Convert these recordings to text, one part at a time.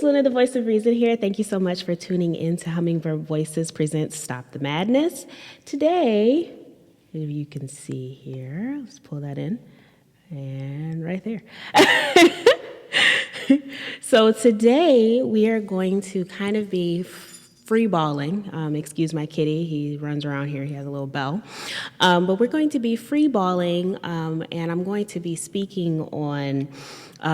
Greetings, Luna, the voice of reason here. Thank you so much for tuning in to Hummingbird Voices presents Stop the Madness. Today, if you can see here, let's pull that in, and right there. So today we are going to kind of be freeballing. Excuse my kitty, he runs around here, he has a little bell. But we're going to be freeballing, and I'm going to be speaking on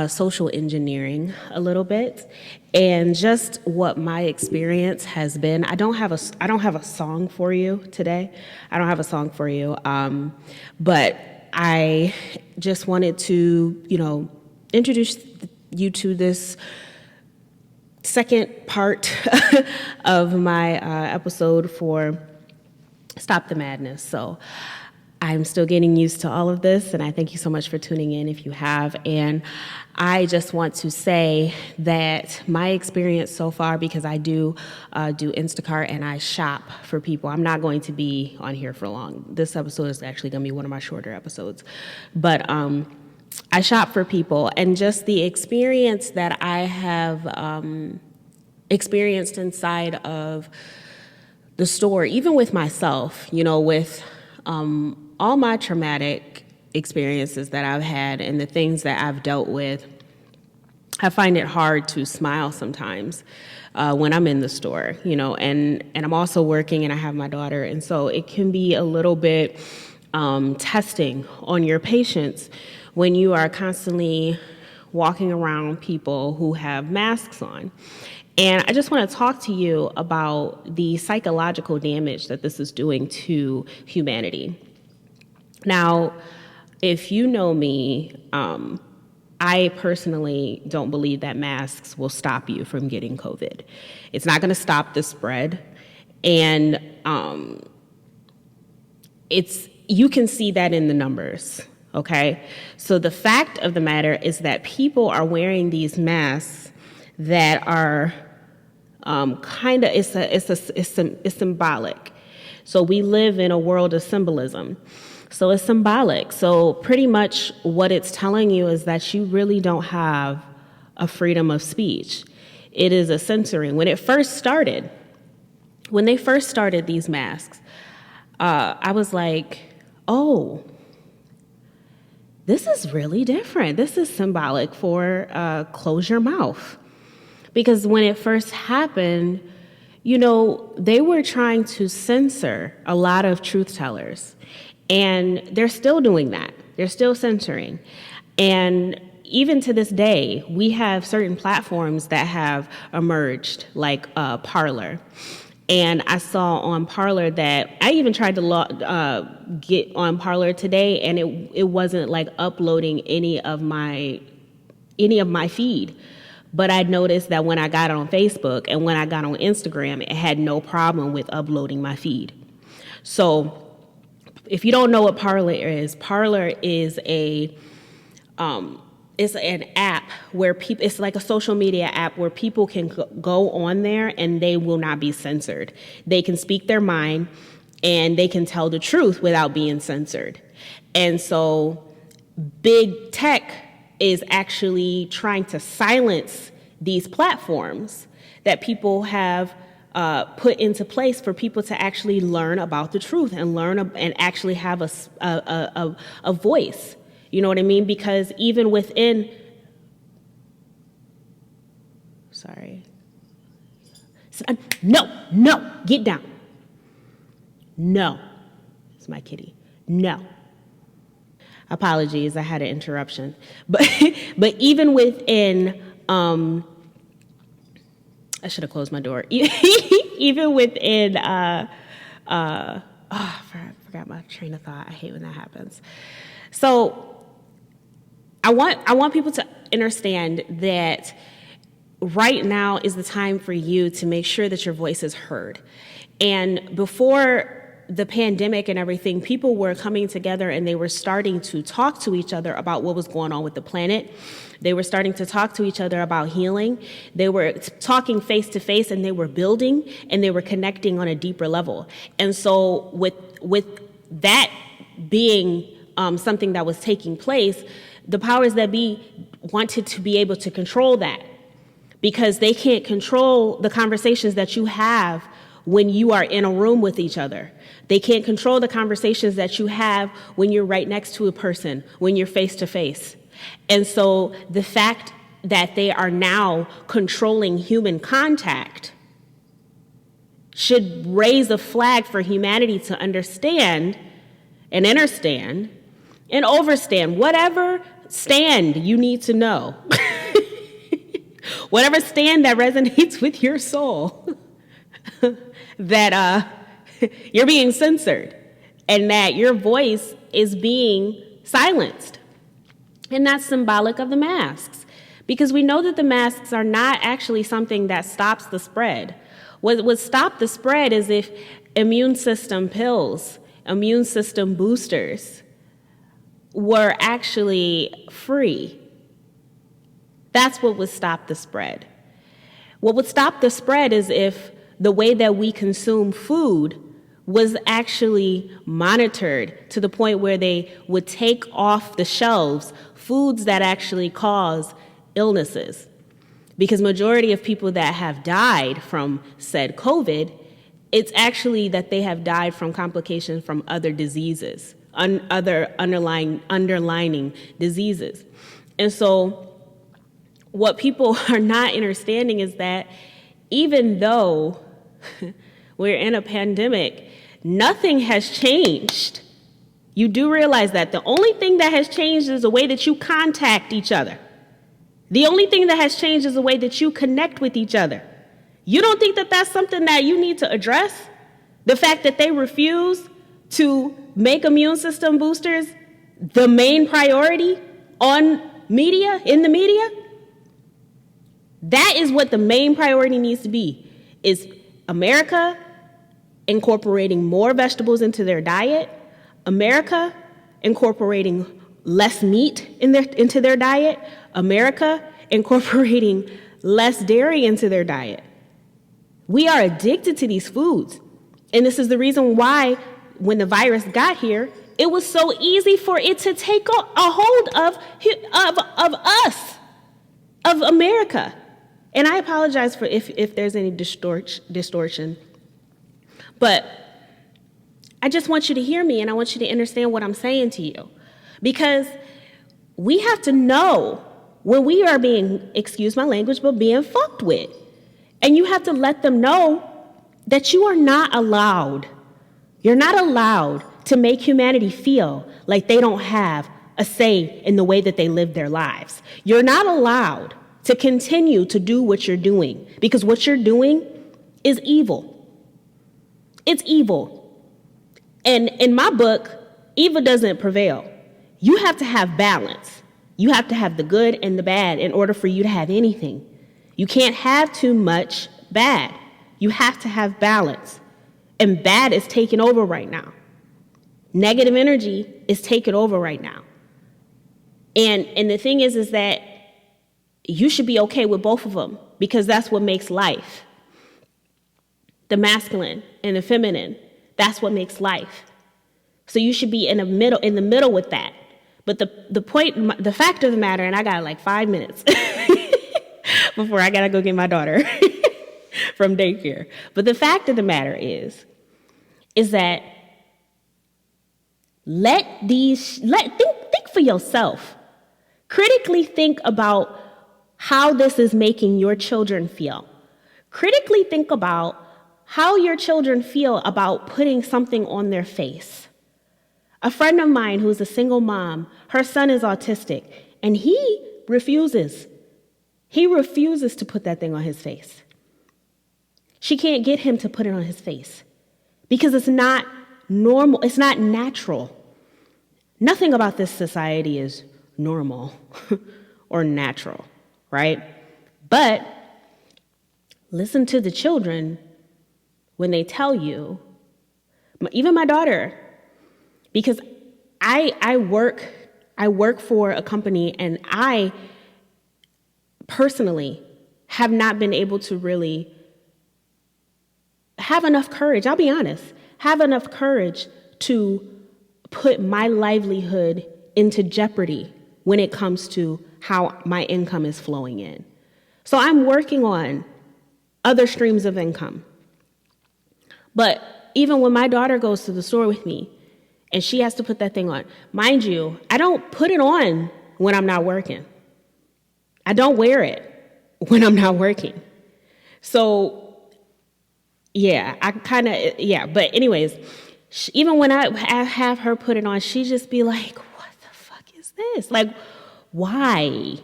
social engineering a little bit, and just what my experience has been. I don't have a song for you today. I don't have a song for you, but I just wanted to, introduce you to this second part of my episode for Stop the Madness. So I'm still getting used to all of this, and I thank you so much for tuning in if you have. And I just want to say that my experience so far, because I do Instacart and I shop for people. I'm not going to be on here for long. This episode is actually going to be one of my shorter episodes. But I shop for people, and just the experience that I have experienced inside of the store, even with myself, with all my traumatic experiences that I've had and the things that I've dealt with, I find it hard to smile sometimes when I'm in the store, and I'm also working and I have my daughter. And so it can be a little bit testing on your patience when you are constantly walking around people who have masks on. And I just want to talk to you about the psychological damage that this is doing to humanity. Now, if you know me, I personally don't believe that masks will stop you from getting COVID. It's not going to stop the spread. And you can see that in the numbers, okay? So the fact of the matter is that people are wearing these masks that are it's symbolic. So we live in a world of symbolism. So it's symbolic. So pretty much what it's telling you is that you really don't have a freedom of speech. It is a censoring. When they first started these masks, I was like, oh, this is really different. This is symbolic for close your mouth. Because when it first happened, they were trying to censor a lot of truth tellers. And they're still doing that. They're still censoring. And even to this day, we have certain platforms that have emerged, like Parler. And I saw on Parler that I even tried to get on Parler today, and it wasn't like uploading any of my feed. But I noticed that when I got on Facebook and when I got on Instagram, it had no problem with uploading my feed. So if you don't know what Parler is it's an app where people, it's like a social media app where people can go on there and they will not be censored. They can speak their mind and they can tell the truth without being censored. And so big tech is actually trying to silence these platforms that people have put into place for people to actually learn about the truth and actually have a voice. You know what I mean? Because even within, no, get down. No, it's my kitty. No. Apologies, I had an interruption. But even within, I should have closed my door. Even within, I forgot my train of thought. I hate when that happens. So I want people to understand that right now is the time for you to make sure that your voice is heard. And before the pandemic and everything, people were coming together and they were starting to talk to each other about what was going on with the planet. They were starting to talk to each other about healing. They were talking face to face, and they were building and they were connecting on a deeper level. And so with that being something that was taking place, the powers that be wanted to be able to control that, because they can't control the conversations that you have when you are in a room with each other. They can't control the conversations that you have when you're right next to a person, when you're face to face. And so the fact that they are now controlling human contact should raise a flag for humanity to understand and understand and overstand whatever stand you need to know. Whatever stand that resonates with your soul, that you're being censored and that your voice is being silenced. And that's symbolic of the masks, because we know that the masks are not actually something that stops the spread. What would stop the spread is if immune system pills, immune system boosters were actually free. That's what would stop the spread. What would stop the spread is if the way that we consume food was actually monitored to the point where they would take off the shelves foods that actually cause illnesses. Because majority of people that have died from said COVID, it's actually that they have died from complications from other diseases, other underlining diseases. And so what people are not understanding is that even though we're in a pandemic, nothing has changed. You do realize that the only thing that has changed is the way that you contact each other. The only thing that has changed is the way that you connect with each other. You don't think that that's something that you need to address? The fact that they refuse to make immune system boosters the main priority on media, in the media? That is what the main priority needs to be, is America incorporating more vegetables into their diet, America incorporating less meat into their diet, America incorporating less dairy into their diet. We are addicted to these foods. And this is the reason why when the virus got here, it was so easy for it to take a hold of us, of America. And I apologize for if there's any distortion. But I just want you to hear me, and I want you to understand what I'm saying to you. Because we have to know when we are being, excuse my language, but being fucked with. And you have to let them know that you are not allowed. You're not allowed to make humanity feel like they don't have a say in the way that they live their lives. You're not allowed to continue to do what you're doing, because what you're doing is evil. It's evil. And in my book, evil doesn't prevail. You have to have balance. You have to have the good and the bad in order for you to have anything. You can't have too much bad. You have to have balance. And bad is taking over right now. Negative energy is taking over right now. And the thing is that you should be okay with both of them, because that's what makes life. The masculine and the feminine, that's what makes life. So you should be in the middle with that. But the fact of the matter, and I got like 5 minutes before I gotta go get my daughter from daycare. But the fact of the matter is that think for yourself. Critically think about how this is making your children feel. Critically think about how your children feel about putting something on their face. A friend of mine who's a single mom, her son is autistic, and he refuses. He refuses to put that thing on his face. She can't get him to put it on his face because it's not normal. It's not natural. Nothing about this society is normal or natural, right? But listen to the children when they tell you, even my daughter, because I work for a company, and I personally have not been able to really have enough courage, I'll be honest, have enough courage to put my livelihood into jeopardy when it comes to how my income is flowing in. So I'm working on other streams of income. But even when my daughter goes to the store with me and she has to put that thing on, mind you, I don't put it on when I'm not working. I don't wear it when I'm not working. So, yeah, But anyways, even when I have her put it on, she just be like, what the fuck is this? Like, why?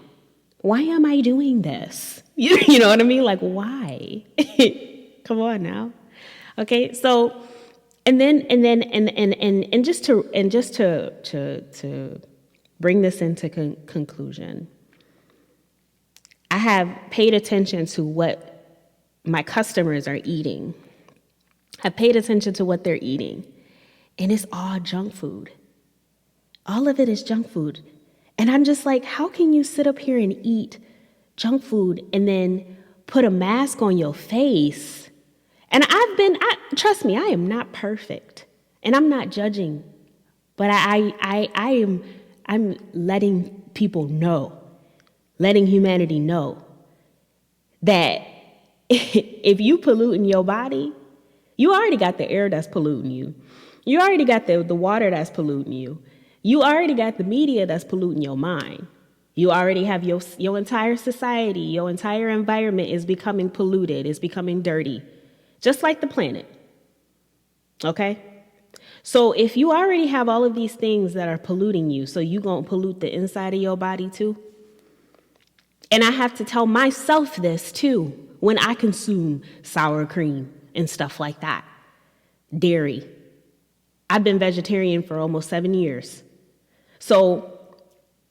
Why am I doing this? You know what I mean? Like, why? Come on now. Okay, so, and just to bring this into conclusion, I have paid attention to what my customers are eating. I've paid attention to what they're eating, and it's all junk food. All of it is junk food. And I'm just like, how can you sit up here and eat junk food and then put a mask on your face? And trust me, I am not perfect, and I'm not judging, but I'm letting people know, letting humanity know that if you polluting your body, you already got the air that's polluting you. You already got the water that's polluting you. You already got the media that's polluting your mind. You already have your entire society, your entire environment is becoming polluted, is becoming dirty, just like the planet. Okay? So if you already have all of these things that are polluting you, so you gonna pollute the inside of your body too? And I have to tell myself this too when I consume sour cream and stuff like that. Dairy. I've been vegetarian for almost 7 years. So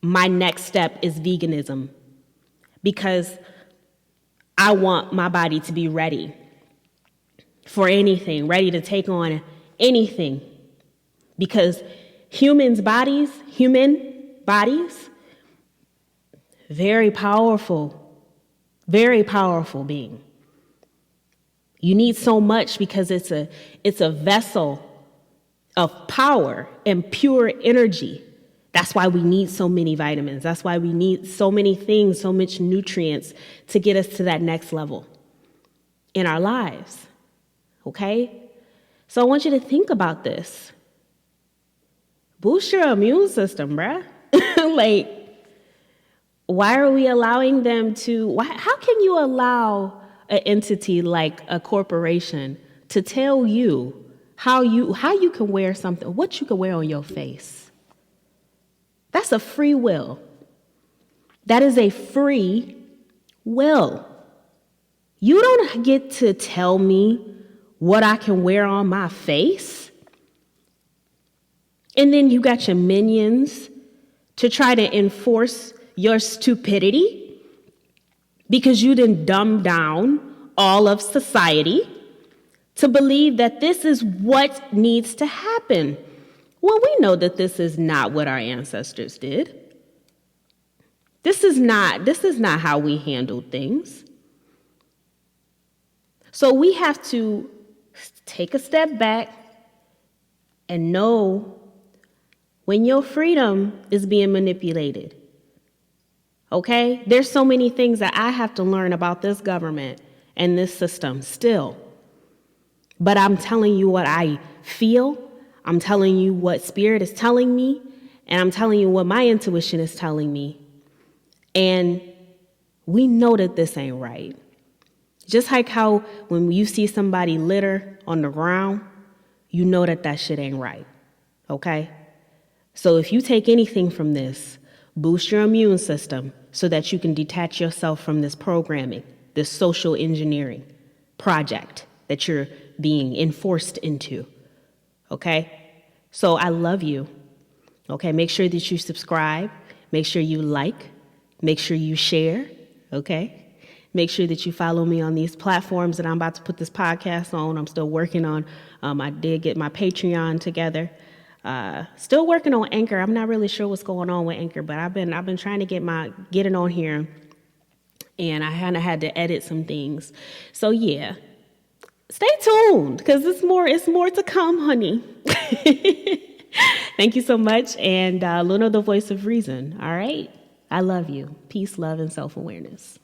my next step is veganism, because I want my body to be ready for anything, ready to take on anything. Because human bodies, very powerful being. You need so much because it's a vessel of power and pure energy. That's why we need so many vitamins. That's why we need so many things, so much nutrients to get us to that next level in our lives. Okay? So I want you to think about this. Boost your immune system, bruh. Like, why are we allowing them to, how can you allow an entity like a corporation to tell you how you can wear something, what you can wear on your face? That's a free will. That is a free will. You don't get to tell me what I can wear on my face. And then you got your minions to try to enforce your stupidity because you didn't dumb down all of society to believe that this is what needs to happen. Well, we know that this is not what our ancestors did. This is not how we handled things. So we have to take a step back and know when your freedom is being manipulated. Okay? There's so many things that I have to learn about this government and this system still. But I'm telling you what I feel. I'm telling you what spirit is telling me, and I'm telling you what my intuition is telling me. And we know that this ain't right. Just like how when you see somebody litter on the ground, you know that that shit ain't right, okay? So if you take anything from this, boost your immune system so that you can detach yourself from this programming, this social engineering project that you're being enforced into. Okay? So I love you. Okay? Make sure that you subscribe. Make sure you like. Make sure you share. Okay? Make sure that you follow me on these platforms that I'm about to put this podcast on. I'm still working on. I did get my Patreon together. Still working on Anchor. I'm not really sure what's going on with Anchor, but I've been trying to get it on here, and I kind of had to edit some things. So yeah. Stay tuned, because it's more to come, honey. Thank you so much. And Luna, the voice of reason. All right. I love you. Peace, love, and self-awareness.